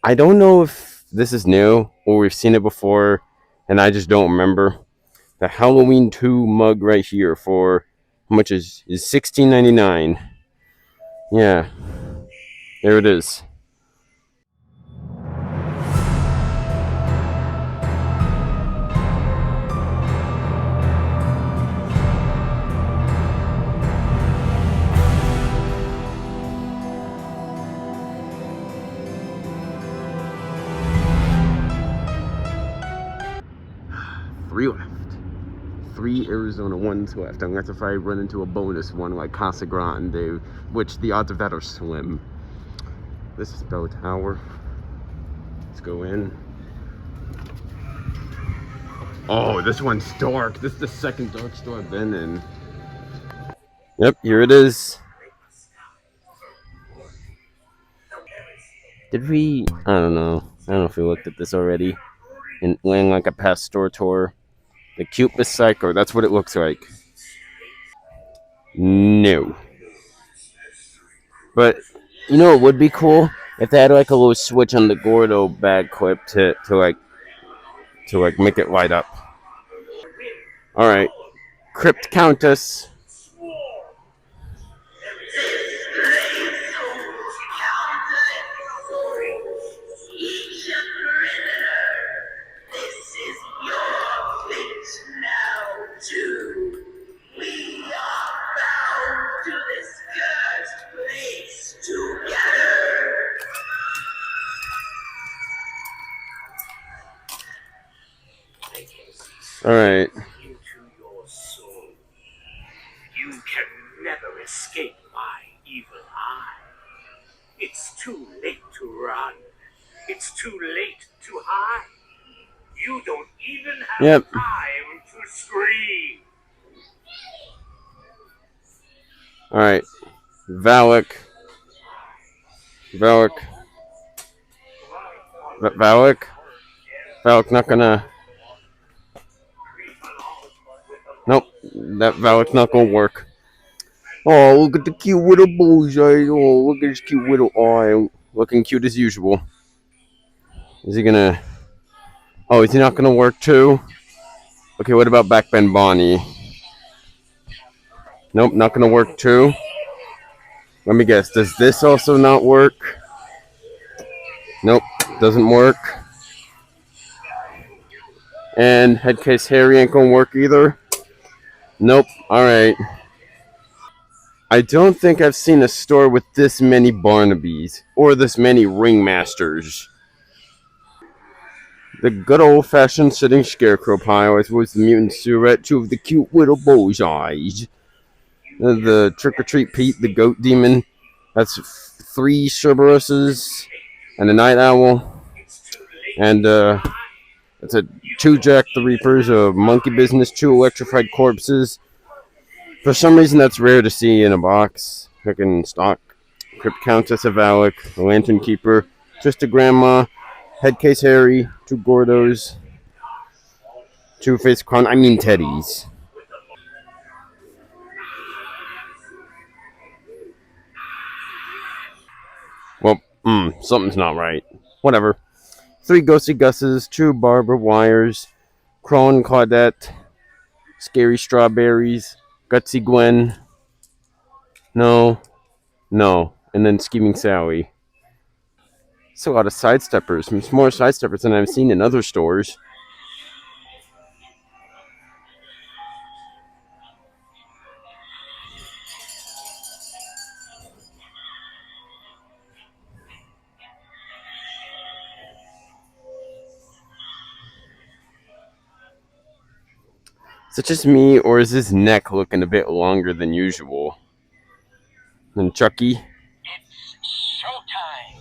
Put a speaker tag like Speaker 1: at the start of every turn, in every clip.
Speaker 1: I don't know if this is new or we've seen it before, and I just don't remember. The Halloween 2 mug right here for how much is 16.99. Yeah, there it is. Three left. Three Arizona ones left, unless if I run into a bonus one like Casa Grande, which the odds of that are slim. This is Bell Tower. Let's go in. Oh, this one's dark. This is the second dark store I've been in. Yep, here it is. Did we? I don't know. I don't know if we looked at this already. In Laying Like a Past Store Tour. The Cupid Psycho, that's what it looks like. No. But, you know, it would be cool if they had like a little switch on the Gordo bag clip to make it light up. Alright. Crypt Countess. Alright.
Speaker 2: You can never escape my evil eye. It's too late to run. It's too late to hide. You don't even have time to scream.
Speaker 1: Alright. Valak. Valak. Valak? Valak not gonna. Nope. That Valak's not gonna work. Oh, look at the cute little bullseye. Oh, look at his cute little eye. Looking cute as usual. Is he gonna. Oh, is he not gonna work too? Okay, what about Backbend Bonnie? Nope, not gonna work too. Let me guess. Does this also not work? Nope, doesn't work. And Headcase Harry ain't gonna work either. Nope. Alright. I don't think I've seen a store with this many Barnabys or this many ringmasters. The good old fashioned sitting scarecrow pile, as was the mutant Surette, two of the cute little bullseyes. The Trick or Treat Pete, the goat demon. That's three Cerberuses and a Night Owl. And it's a two Jack the Reapers, a Monkey Business, two electrified corpses. For some reason, that's rare to see in a box. Freaking stock. Crypt Countess of Valak, the Lantern Keeper, Twisted Grandma, Headcase Harry, two Gordos, Two-Faced Clown. I mean Teddies. Well, something's not right. Whatever. Three Ghosty Gusses, two Barbara Wires, Crone Claudette, Scary Strawberries, Gutsy Gwen. No, no, and then Scheming Sally. It's a lot of sidesteppers. It's more sidesteppers than I've seen in other stores. Is it just me, or is his neck looking a bit longer than usual? And Chucky?
Speaker 2: It's showtime.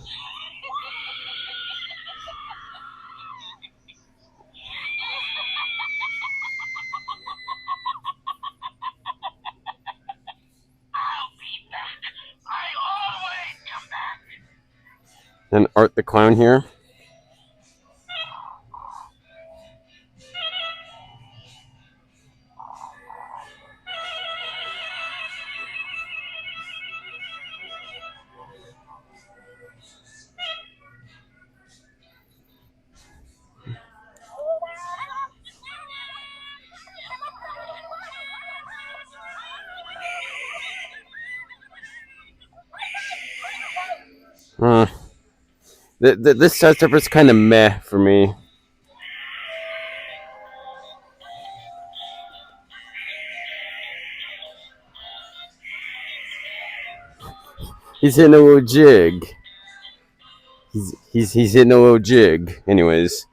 Speaker 2: I'll be back. I always come back.
Speaker 1: And Art the Clown here? Uh, this setup is kind of meh for me. He's hitting a little jig. He's hitting a little jig. Anyways,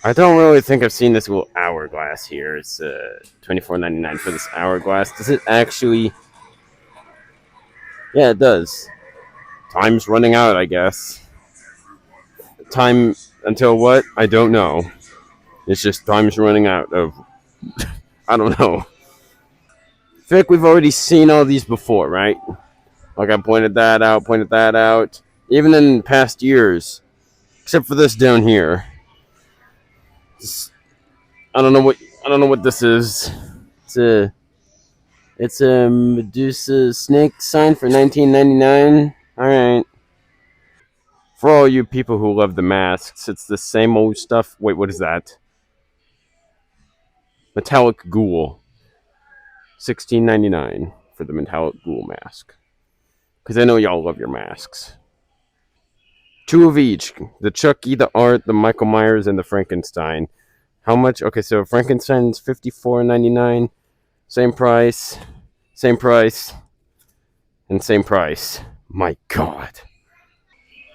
Speaker 1: I don't really think I've seen this little hourglass here. It's $24.99 for this hourglass. Does it actually? Yeah, it does. Time's running out, I guess. Time until what? I don't know. It's just time's running out of. I don't know. I feel like we've already seen all these before, right? Like I pointed that out. Even in past years, except for this down here. I don't know what this is. It's a Medusa snake sign for $19.99. All right. For all you people who love the masks, it's the same old stuff. Wait, what is that? Metallic Ghoul. $16.99 for the Metallic Ghoul mask. Because I know y'all love your masks. Two of each. The Chucky, the Art, the Michael Myers, and the Frankenstein. How much? Okay, so Frankenstein's $54.99. Same price. Same price. And same price. My God.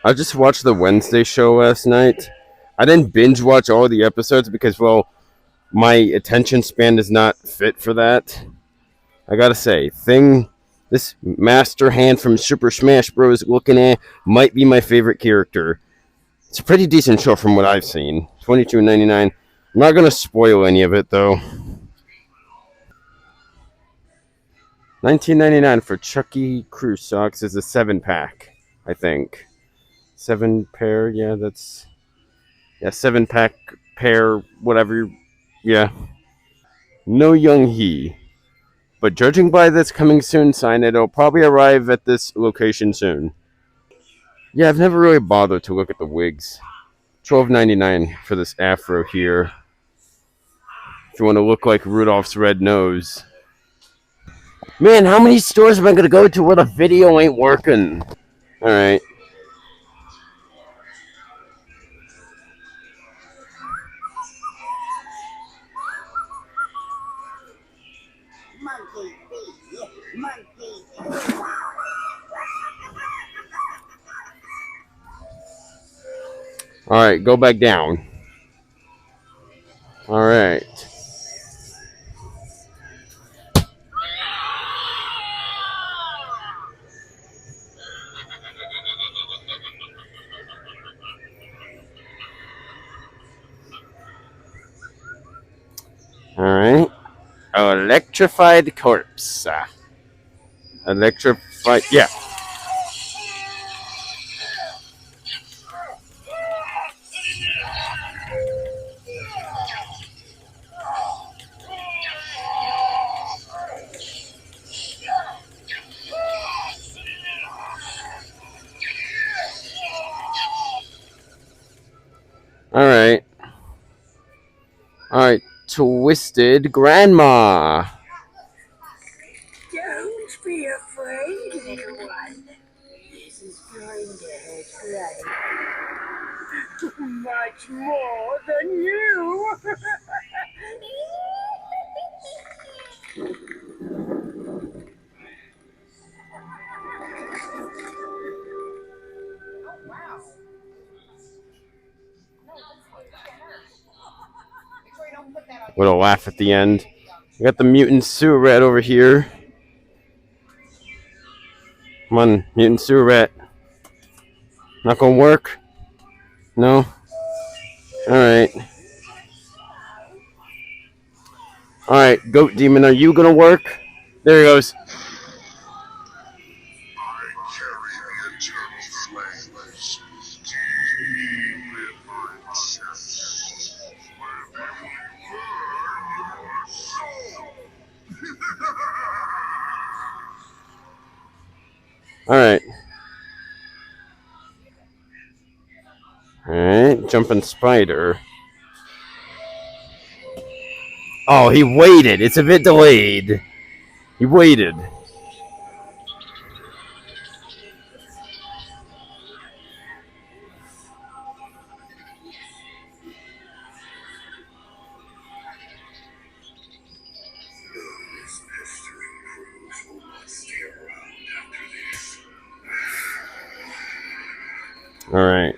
Speaker 1: I just watched the Wednesday show last night. I didn't binge watch all the episodes because, well, my attention span is not fit for that. I gotta say, this Master Hand from Super Smash Bros. Looking at might be my favorite character. It's a pretty decent show from what I've seen. $22.99. I'm not gonna spoil any of it though. $19.99 for Chucky Crew Socks is a 7-pack, I think. 7-pair, yeah, that's 7-pack pair, whatever. Yeah. No Young Hee. But judging by this coming soon sign, it'll probably arrive at this location soon. Yeah, I've never really bothered to look at the wigs. $12.99 for this afro here. If you want to look like Rudolph's red nose. Man, how many stores am I going to go to where the video ain't working? Alright.
Speaker 3: Monkey see, monkey see.
Speaker 1: Alright, go back down. Alright. Alright. Electrified corpse. Electrified. Yeah. Alright. Alright. Twisted Grandma.
Speaker 3: Don't be afraid, little one. This is going to hurt blood. Much more than you.
Speaker 1: With a laugh at the end. We got the mutant sewer rat over here. Come on, mutant sewer rat. Not gonna work? No? Alright. Alright, Goat Demon, are you gonna work? There he goes. Alright. Alright, jumping spider. Oh, he waited. It's a bit delayed. He waited. All right.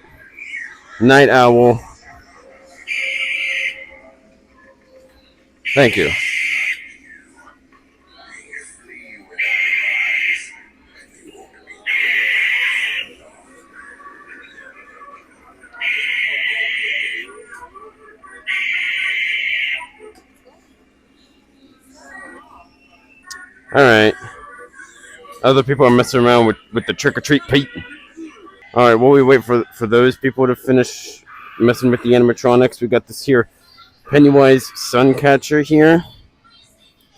Speaker 1: Night Owl. Thank you. All right. Other people are messing around with the trick or treat Pete. All right. While we wait for those people to finish messing with the animatronics, we got this here Pennywise Suncatcher here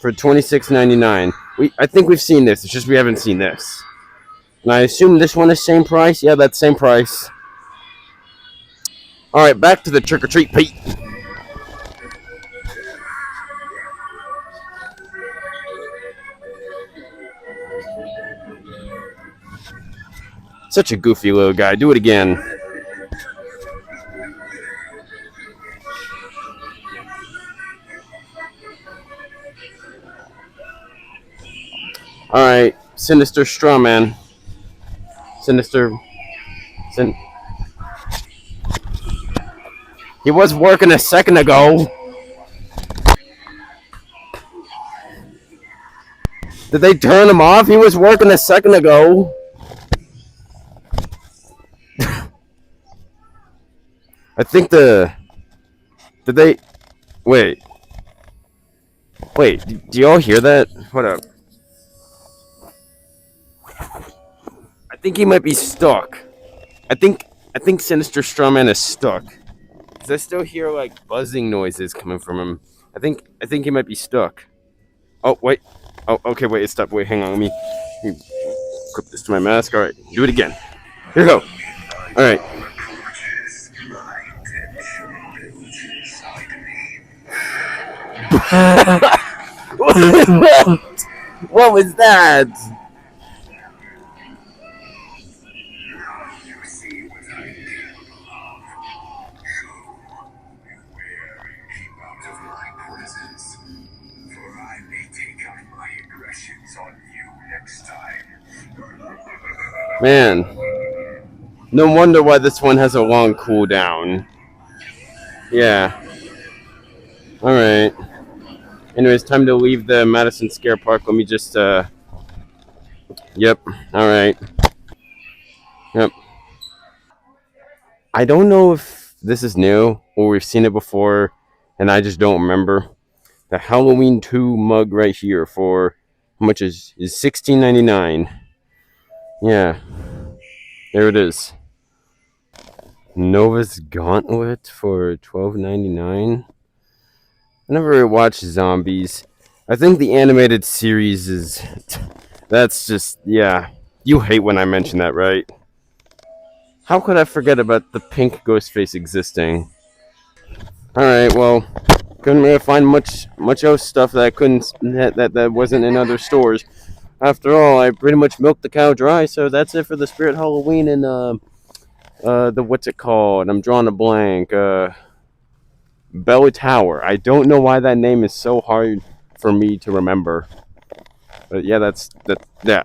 Speaker 1: for $26.99. I think we've seen this. It's just we haven't seen this. And I assume this one is same price. Yeah, that's same price. All right, back to the trick or treat Pete. Such a goofy little guy. Do it again. All right, Sinister Strawman. Sinister. He was working a second ago. Did they turn him off? He was working a second ago. I think Did they... Wait. Do y'all hear that? Hold up. I think he might be stuck. I think Sinister Strawman is stuck. Cause I still hear like buzzing noises coming from him. I think he might be stuck. Oh wait. Oh okay. Wait. It stopped. Wait. Hang on. Let me clip this to my mask. All right. Do it again. Here we go. All right. What was that? Man, no wonder why this one has a long cooldown. Yeah. All right. Anyways, time to leave the Madison Scare Park. Let me just, Yep. All right. Yep. I don't know if this is new or we've seen it before, and I just don't remember. The Halloween 2 mug right here for how much is $16.99. Yeah. There it is. Nova's Gauntlet for $12.99. I never really watched Zombies. I think the animated series is... That's just... Yeah. You hate when I mention that, right? How could I forget about the pink Ghostface existing? Alright, well... Couldn't really find much else stuff that I couldn't... That wasn't in other stores. After all, I pretty much milked the cow dry, so that's it for the Spirit Halloween and, the... What's it called? I'm drawing a blank. Bell Tower. I don't know why that name is so hard for me to remember. But yeah, yeah.